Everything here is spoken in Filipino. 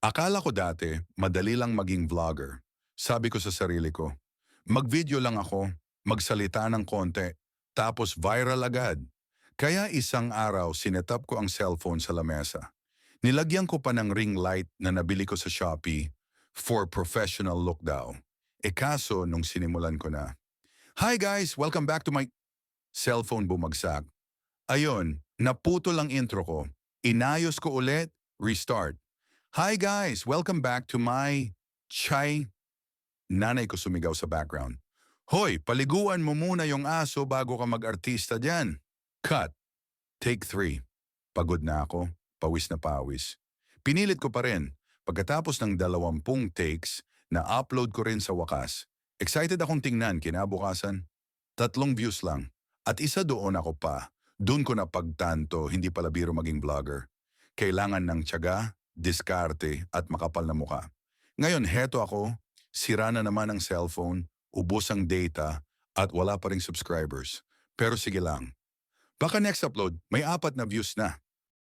Akala ko dati, madali lang maging vlogger. Sabi ko sa sarili ko, mag-video lang ako, magsalita ng konti, tapos viral agad. Kaya isang araw, sinetap ko ang cellphone sa lamesa. Nilagyan ko pa ng ring light na nabili ko sa Shopee for professional look daw. E kaso, nung sinimulan ko na, "Hi guys, welcome back to my..." Cellphone bumagsak. Ayun, naputol ang intro ko. Inayos ko ulit, restart. "Hi guys, welcome back to my chai..." Nanay ko sumigaw sa background. "Hoy, paliguan mo muna yung aso bago ka mag-artista dyan." Cut. Take 3. Pagod na ako, pawis na pawis. Pinilit ko pa rin. Pagkatapos ng 20 takes, na-upload ko rin sa wakas. Excited akong tingnan kinabukasan. 3 views lang. At isa doon ako pa. Doon ko napagtanto, hindi pala biro maging vlogger. Kailangan ng tiyaga, diskarte at makapal na muka. Ngayon, heto ako, sira na naman ang cellphone, ubos ang data, at wala pa ring subscribers. Pero sige lang. Baka next upload, may 4 na views na.